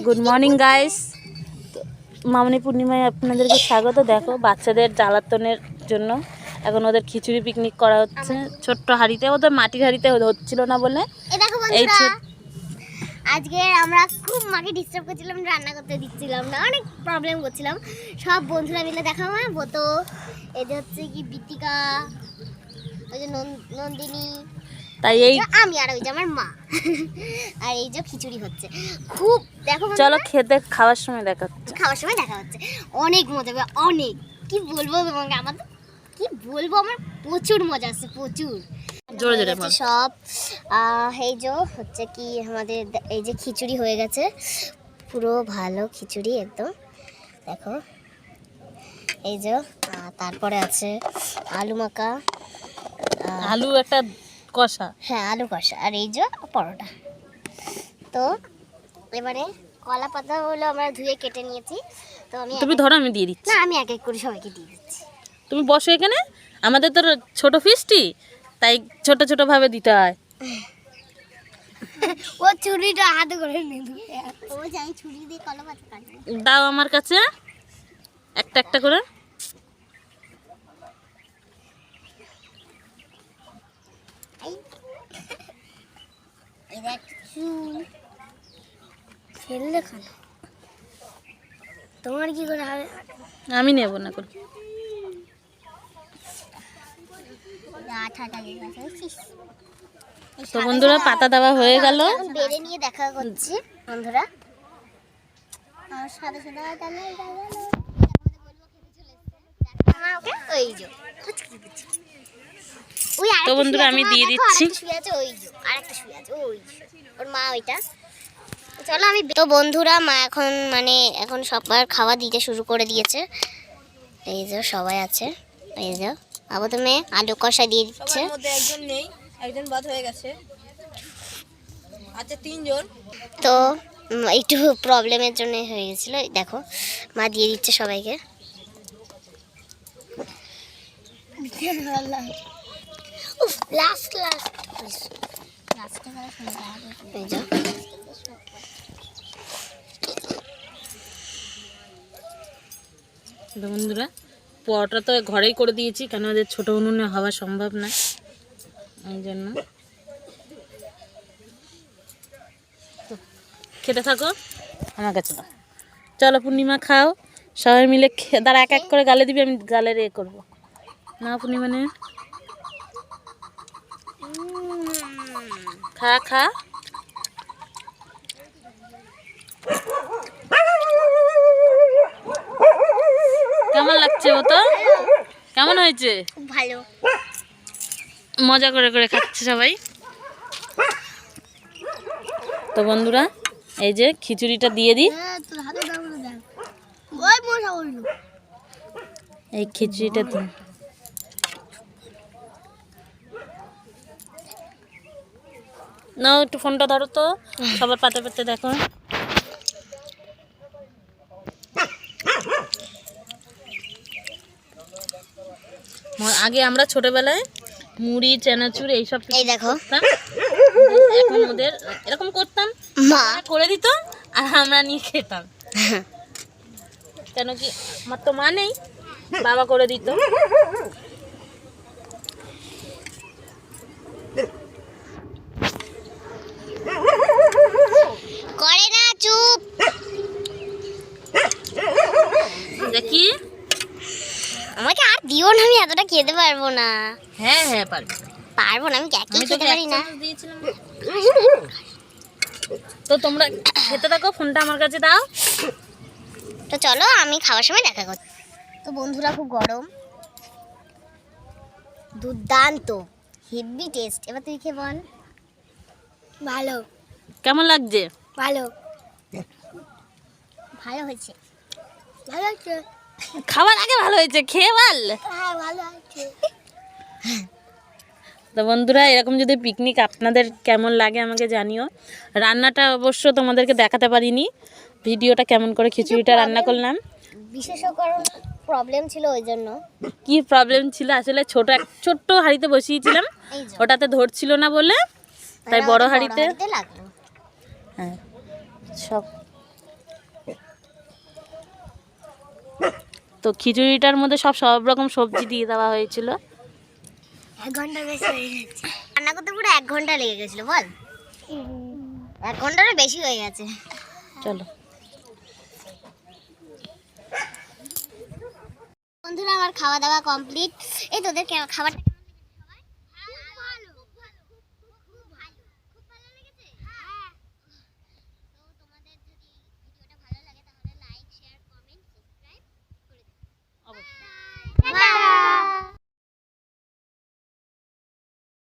Good morning guys, মামনি পূর্ণিমায় আপনাদেরকে স্বাগত। দেখো বাচ্চাদের জ্বালাতনের জন্য এখন ওদের খিচুড়ি পিকনিক করা হচ্ছে ছোট্ট হাঁড়িতে। ওদের মাটির হাঁড়িতে হচ্ছিল না বলে এই আজকে আমরা খুব মাকে ডিস্টার্ব করছিলাম, রান্না করতে দিচ্ছিলাম না, অনেক প্রবলেম করছিলাম। সব বন্ধুরা মিলে দেখা হয় তো এই যে হচ্ছে কি বিতিকা, ওই যে নন্দিনী, তাই এই আমি আর ওই যে আমার মা আর এই যে খিচুড়ি হচ্ছে। খুব দেখো চলো খেতে খাওয়ার সময় দেখা হচ্ছে। অনেক মজা হবে, অনেক কি বলবো তোমাকে, আমার কি বলবো, আমার প্রচুর মজা আসছে, প্রচুর জোরে জোরে সব। এই যে হচ্ছে কি আমাদের এই যে খিচুড়ি হয়ে গেছে, পুরো ভালো খিচুড়ি একদম। দেখো এই যে তারপরে আছে আলু মাখা, আলু একটা কষা, হ্যাঁ আলু কষা, আর এই যে পরোটা। তো এবারে কলা পাতাগুলো আমরা ধুয়ে কেটে নিয়েছি। তো তুমি ধরো, আমি দিয়ে দিচ্ছি। না, আমি এক এক করে সবাইকে দিয়ে দিচ্ছি। তুমি বসো এখানে, আমাদের তো ছোট ফিস্টি, তাই ছোট ছোট ভাবে দিতে হয়। ও ছুরিটা হাতে করে নিয়ে ও যাই ছুরি দিয়ে কলা পাতা কাটবে। দাও আমার কাছে একটা একটা করে। তোমার কি করে হবে? আমি নেব না করে। তো বন্ধুরা পাতা দেওয়া হয়ে গেল, বেড়ে নিয়ে দেখা করছি বন্ধুরা। তো বন্ধুরা আমি দিয়ে দিচ্ছি। ওর মা ওইটা। চলো আমি তো বন্ধুরা মা এখন সবার খাওয়া দিতে শুরু করে দিয়েছে। এই যে সবাই আছে, এই যে প্রথমে আলু কষা দিয়ে দিচ্ছে। একজন নেই, একজন বাদ হয়ে গেছে, আচ্ছা তিনজন। তো একটু প্রবলেমের জন্য হয়ে গেছিলো। দেখো মা দিয়ে দিচ্ছে সবাইকে। বন্ধুরা পরোটা তো ঘরেই করে দিয়েছি, কেন ওদের ছোট উনুনে হওয়া সম্ভব না, এই জন্য। খেতে থাকো, আমার কাছে দাও। চলো পূর্ণিমা খাও, সবাই মিলে তারা এক এক করে গালে দিবি, আমি গালের এ করবো না। পূর্ণিমা নে, খা খা। কেমন লাগছে? ও তো কেমন হয়েছে? ভালো, মজা করে করে খাচ্ছে সবাই। তো বন্ধুরা এই যে খিচুড়িটা দিয়ে দিই, এই খিচুড়িটা দিন। নাও একটু ফোনটা ধরো তো, সবার পাতে পাতে দেখো। আগে আমরা ছোটবেলায় মুড়ি চানাচুর এইসব এই দেখো এখন ওদের এরকম করতাম, মা করে দিত আর আমরা নিয়ে খেতাম। কেন কি আমার তো মা নেই, বাবা করে দিত। করে না, চুপ। দেখি আমাকে আর দিও না, আমি এতটা খেতে পারবো না। হ্যাঁ হ্যাঁ পারবো না, আমি একাই খেতে পারি না। তো তোমরা খেতে থাকো, ফোনটা আমার কাছে দাও। তো চলো আমি খাওয়ার সময় দেখা করছি। তো বন্ধুরা খুব গরম, দুর্দান্ত, হেভি টেস্ট। এবার তুই খেয়ে বল। ভালো। কেমন লাগছে? ভালো, ভালো হয়েছে, ভালো হয়েছে। খাবার আগে ভালো হয়েছে, খেয়ে বল। হ্যাঁ ভালো হয়েছে। তো বন্ধুরা এরকম যদি পিকনিক আপনাদের কেমন লাগে আমাকে জানিও। রান্নাটা অবশ্য তোমাদেরকে দেখাতে পারিনি, ভিডিওটা কেমন করে খিচুড়িটা রান্না করলাম। বিশেষ কারণ প্রবলেম ছিল, ওই জন্য। কি প্রবলেম ছিল? আসলে ছোট্ট হাঁড়িতে বসিয়েছিলাম, ওটাতে ধরছিল না বলে, তাই বড় হাঁড়িতে লাগলো। হ্যাঁ সব তো খিচুড়িটার মধ্যে সব রকম সবজি দিয়ে দেওয়া হয়েছিল। 1 ঘন্টা বেশি হয়ে গেছে রান্না করতে, পুরো 1 ঘন্টা লেগে গেছিল বল। 1 ঘন্টারও বেশি হয়ে গেছে। চলো বন্ধুরা, আমার খাওয়া দাওয়া কমপ্লিট। এই তোদের খাবারটা